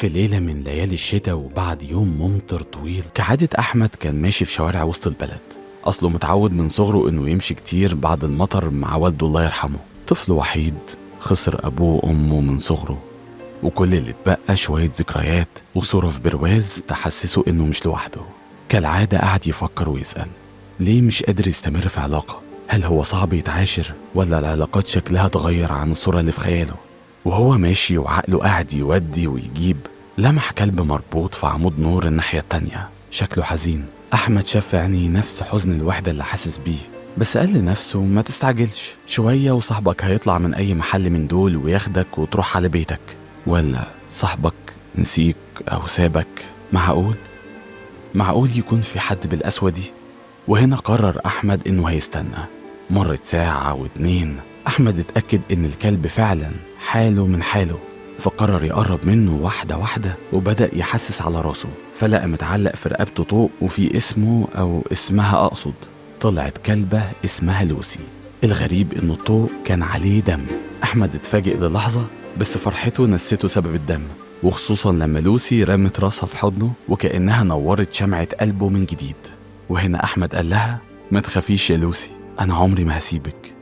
في ليلة من ليالي الشتاء وبعد يوم ممطر طويل، كعادة أحمد كان ماشي في شوارع وسط البلد. أصله متعود من صغره إنه يمشي كتير بعد المطر مع والده الله يرحمه. طفل وحيد خسر أبوه وأمه من صغره، وكل اللي اتبقى شوية ذكريات وصورة في برواز تحسسه إنه مش لوحده. كالعادة قعد يفكر ويسأل ليه مش قادر يستمر في علاقة. هل هو صعب يتعاشر ولا العلاقات شكلها اتغير عن الصورة اللي في خياله؟ وهو ماشي وعقله قاعد يودي ويجيب، لمح كلب مربوط في عمود نور الناحية التانية، شكله حزين. أحمد شاف في عينيه نفس حزن الوحدة اللي حاسس بيه، بس قال لنفسه ما تستعجلش شوية وصاحبك هيطلع من أي محل من دول وياخدك وتروح على بيتك. ولا صاحبك نسيك أو سابك؟ معقول يكون في حد بالقسوة دي؟ وهنا قرر أحمد إنه هيستنى. مرت ساعة واتنين، أحمد اتأكد إن الكلب فعلا حاله من حاله، فقرر يقرب منه واحدة واحدة وبدأ يحسس على راسه، فلقى متعلق في رقبته طوق وفي اسمه أو اسمها أقصد. طلعت كلبة اسمها لوسي. الغريب إنه الطوق كان عليه دم. أحمد اتفاجئ للحظة، بس فرحته نسيته سبب الدم، وخصوصا لما لوسي رمت راسها في حضنه وكأنها نورت شمعة قلبه من جديد. وهنا أحمد قال لها ما تخافيش يا لوسي، أنا عمري ما هسيبك.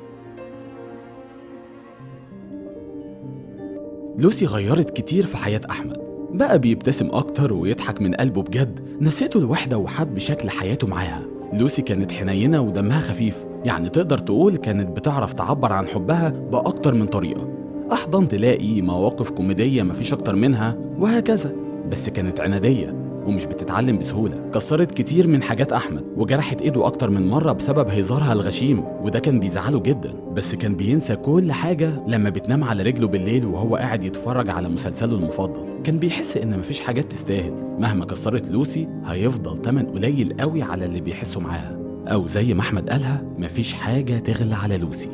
لوسي غيرت كتير في حياة أحمد، بقى بيبتسم أكتر ويضحك من قلبه بجد، نسيته الوحدة وحب شكل حياته معاها. لوسي كانت حنينة ودمها خفيف، يعني تقدر تقول كانت بتعرف تعبر عن حبها بأكتر من طريقة. أحضان تلاقي مواقف كوميدية مفيش أكتر منها وهكذا، بس كانت عنادية ومش بتتعلم بسهولة. كسرت كتير من حاجات أحمد وجرحت إيده أكتر من مرة بسبب هزارها الغشيم، وده كان بيزعله جدا، بس كان بينسى كل حاجة لما بتنام على رجله بالليل وهو قاعد يتفرج على مسلسله المفضل. كان بيحس إن مفيش حاجات تستاهل، مهما كسرت لوسي هيفضل تمن قليل قوي على اللي بيحسوا معاها، أو زي ما أحمد قالها مفيش حاجة تغلى على لوسي.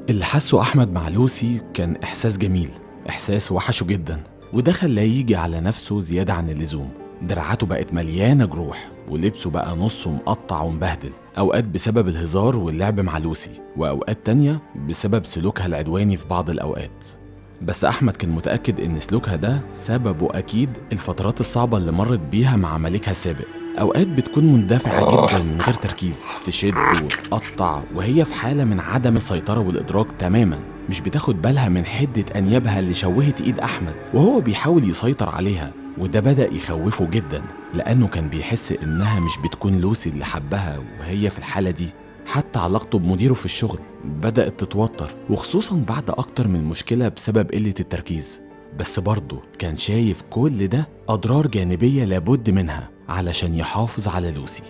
اللي حسه أحمد مع لوسي كان إحساس جميل، إحساس وحشه جدا، وده خلاه يجي على نفسه زيادة عن اللزوم. دراعاته بقت مليانة جروح، ولبسه بقى نصه مقطع ومبهدل، أوقات بسبب الهزار واللعب مع لوسي، وأوقات تانية بسبب سلوكها العدواني في بعض الأوقات. بس أحمد كان متأكد إن سلوكها ده سببه أكيد الفترات الصعبة اللي مرت بيها مع ملكها السابق. أوقات بتكون مندفعة جدا من غير تركيز، تشد وتقطع وهي في حالة من عدم السيطرة والإدراك تماما، مش بتاخد بالها من حدة أنيابها اللي شوهت إيد أحمد وهو بيحاول يسيطر عليها. وده بدأ يخوفه جدا، لأنه كان بيحس إنها مش بتكون لوسي اللي حبها وهي في الحالة دي. حتى علاقته بمديره في الشغل بدأت تتوتر، وخصوصا بعد أكتر من مشكلة بسبب قلة التركيز. بس برضه كان شايف كل ده أضرار جانبية لابد منها علشان يحافظ على لوسي.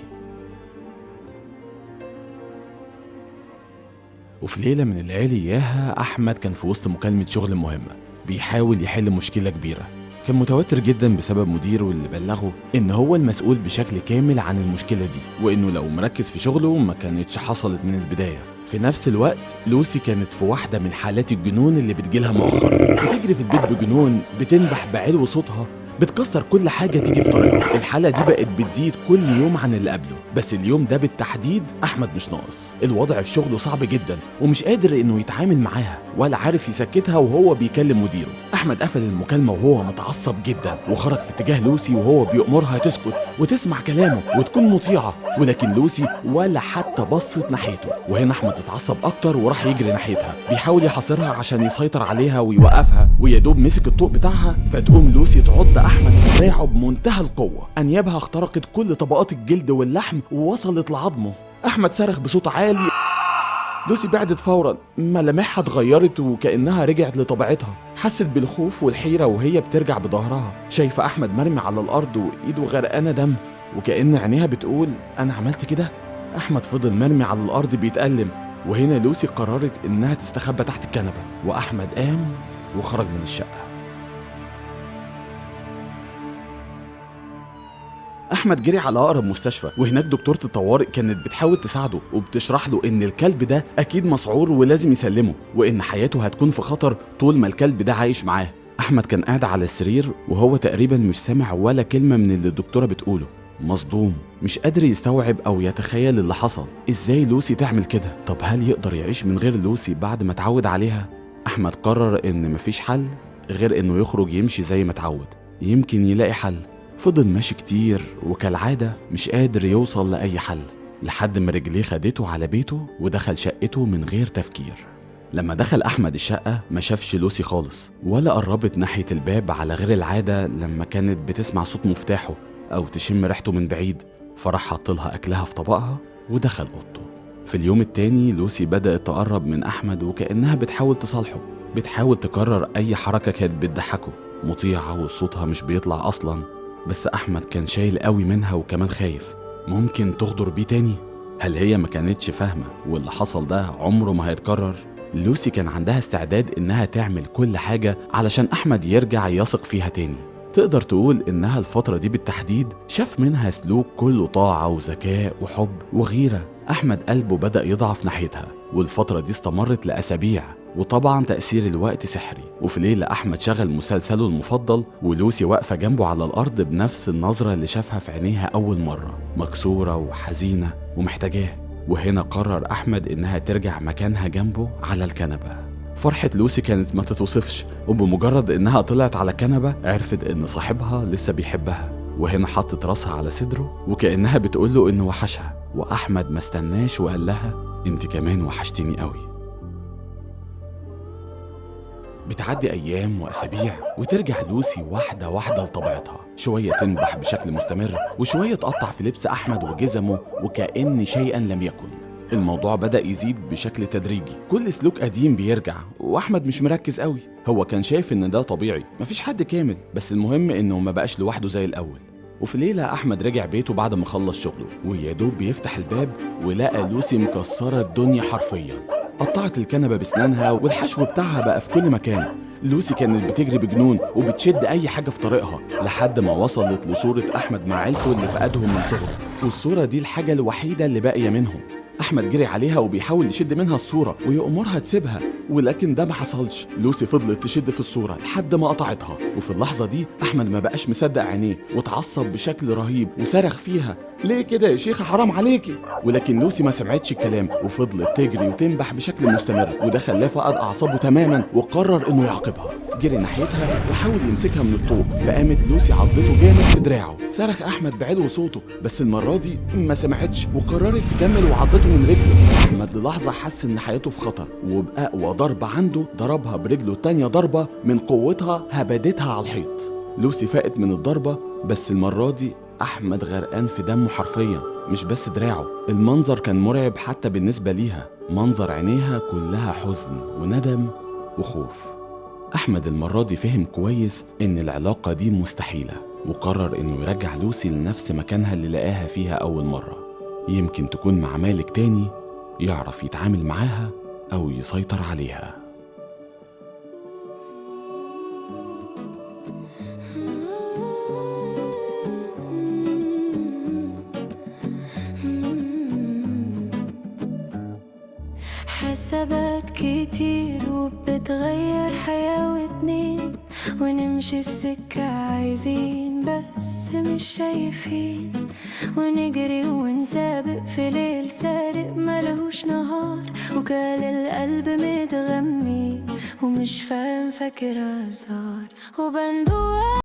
وفي ليلة من الليالي إياها، أحمد كان في وسط مكالمة شغل مهمة بيحاول يحل مشكلة كبيرة. كان متوتر جدا بسبب مديره اللي بلغه إن هو المسؤول بشكل كامل عن المشكلة دي، وإنه لو مركز في شغله ما كانتش حصلت من البداية. في نفس الوقت لوسي كانت في واحدة من حالات الجنون اللي بتجيلها مؤخرا، بتجري في البيت بجنون، بتنبح بعلو صوتها، بتكسر كل حاجة تيجي في طريقها. الحالة دي بقت بتزيد كل يوم عن اللي قبله، بس اليوم ده بالتحديد أحمد مش ناقص. الوضع في شغله صعب جدا ومش قادر إنه يتعامل معاها ولا عارف يسكتها وهو بيكلم مديره. أحمد قفل المكالمة وهو متعصب جدا، وخرج في اتجاه لوسي وهو بيأمرها تسكت وتسمع كلامه وتكون مطيعة، ولكن لوسي ولا حتى بصت ناحيته. وهنا أحمد اتعصب أكتر وراح يجري ناحيتها، بيحاول يحاصرها عشان يسيطر عليها ويوقفها، ويدوب مسك الطوق بتاعها فتقوم لوسي تعض أحمد في دراعه بمنتهى القوة. أنيابها اخترقت كل طبقات الجلد واللحم ووصلت لعظمه. أحمد صرخ بصوت عالي. لوسي بعدت فورا، ملامحها اتغيرت وكأنها رجعت لطبيعتها. حست بالخوف والحيرة وهي بترجع بظهرها، شايفة أحمد مرمي على الأرض وإيده غرقانة دم، وكأن عينيها بتقول أنا عملت كده. أحمد فضل مرمي على الأرض بيتألم، وهنا لوسي قررت إنها تستخبى تحت الكنبة، وأحمد قام وخرج من الشقة. أحمد جري على أقرب مستشفى، وهناك دكتورة الطوارئ كانت بتحاول تساعده وبتشرح له إن الكلب ده أكيد مسعور ولازم يسلمه، وإن حياته هتكون في خطر طول ما الكلب ده عايش معاه. أحمد كان قاعد على السرير وهو تقريبا مش سامع ولا كلمة من اللي الدكتورة بتقوله، مصدوم، مش قادر يستوعب أو يتخيل اللي حصل. إزاي لوسي تعمل كده؟ طب هل يقدر يعيش من غير لوسي بعد ما اتعود عليها؟ أحمد قرر إن مفيش حل غير إنه يخرج يمشي زي ما اتعود، يمكن يلاقي حل. فضل ماشي كتير وكالعادة مش قادر يوصل لأي حل، لحد ما رجليه خدته على بيته ودخل شقته من غير تفكير. لما دخل أحمد الشقة ما شافش لوسي خالص، ولا قربت ناحية الباب على غير العادة لما كانت بتسمع صوت مفتاحه أو تشم ريحته من بعيد. فراح حطلها أكلها في طبقها ودخل أوضته. في اليوم التاني لوسي بدأت تقرب من أحمد وكأنها بتحاول تصالحه، بتحاول تكرر أي حركة كانت بتضحكه، مطيعة وصوتها مش بيطلع أصلا. بس أحمد كان شايل قوي منها وكمان خايف ممكن تغدر بيه تاني. هل هي ما كانتش فاهمة واللي حصل ده عمره ما هيتكرر؟ لوسي كان عندها استعداد إنها تعمل كل حاجة علشان أحمد يرجع يثق فيها تاني. تقدر تقول إنها الفترة دي بالتحديد شاف منها سلوك كله طاعة وذكاء وحب وغيرة. أحمد قلبه بدأ يضعف ناحيتها، والفترة دي استمرت لأسابيع، وطبعا تأثير الوقت سحري. وفي ليلة أحمد شغل مسلسله المفضل ولوسي واقفة جنبه على الأرض بنفس النظرة اللي شافها في عينيها أول مرة، مكسورة وحزينة ومحتاجاه. وهنا قرر أحمد إنها ترجع مكانها جنبه على الكنبة. فرحة لوسي كانت ما تتوصفش، وبمجرد إنها طلعت على الكنبة عرفت إن صاحبها لسه بيحبها. وهنا حطت راسها على صدره وكأنها بتقوله إنه وحشها. وأحمد ما استناش وقال لها انت كمان وحشتني قوي. بتعدي أيام وأسابيع وترجع لوسي واحدة واحدة لطبيعتها، شوية تنبح بشكل مستمر وشوية تقطع في لبس أحمد وجزمه وكأن شيئا لم يكن. الموضوع بدأ يزيد بشكل تدريجي، كل سلوك قديم بيرجع وأحمد مش مركز قوي. هو كان شايف إن ده طبيعي، مفيش حد كامل، بس المهم إنه ما بقاش لوحده زي الأول. وفي ليلة أحمد رجع بيته بعد ما خلص شغله، ويادوب بيفتح الباب ولقى لوسي مكسرة الدنيا حرفيا، قطعت الكنبة بسنانها والحشو بتاعها بقى في كل مكان. لوسي كانت بتجري بجنون وبتشد أي حاجة في طريقها لحد ما وصلت لصورة أحمد مع عيلته اللي فقدهم من صغره، والصورة دي الحاجة الوحيدة اللي باقية منهم. أحمد جري عليها وبيحاول يشد منها الصورة ويأمرها تسيبها، ولكن ده ما حصلش. لوسي فضلت تشد في الصورة لحد ما قطعتها، وفي اللحظة دي أحمد ما بقاش مصدق عينيه واتعصب بشكل رهيب وصرخ فيها ليه كده يا شيخة حرام عليكي. ولكن لوسي ما سمعتش الكلام وفضلت تجري وتنبح بشكل مستمر، وده خلاه فقد أعصابه تماما وقرر إنه يعاقبها. جري ناحيتها وحاول يمسكها من الطوق، فقامت لوسي عضته جامد في دراعه. صرخ أحمد بعلو صوته، بس المرة دي ما سمعتش وقررت تكمل وعضته من رجله. أحمد للحظة حس إن حياته في خطر، وبأقوى ضربة عنده ضربها برجله التانية ضربة من قوتها هبدتها على الحيط. لوسي فاقت من الضربة، بس المرة دي أحمد غرقان في دمه حرفيا، مش بس دراعه. المنظر كان مرعب حتى بالنسبة ليها، منظر عينيها كلها حزن وندم وخوف. أحمد المرة دي فهم كويس إن العلاقة دي مستحيلة، وقرر إنه يرجع لوسي لنفس مكانها اللي لقاها فيها أول مرة. يمكن تكون مع مالك تاني يعرف يتعامل معاها أو يسيطر عليها. حسابات كتير وبتغير حياة واتنين، ونمشي السكة عايزين بس مش شايفين، ونجري ونسابق في ليل سارق ملهوش نهار، وكال القلب متغمي ومش فاهم فاكر هزار وبندور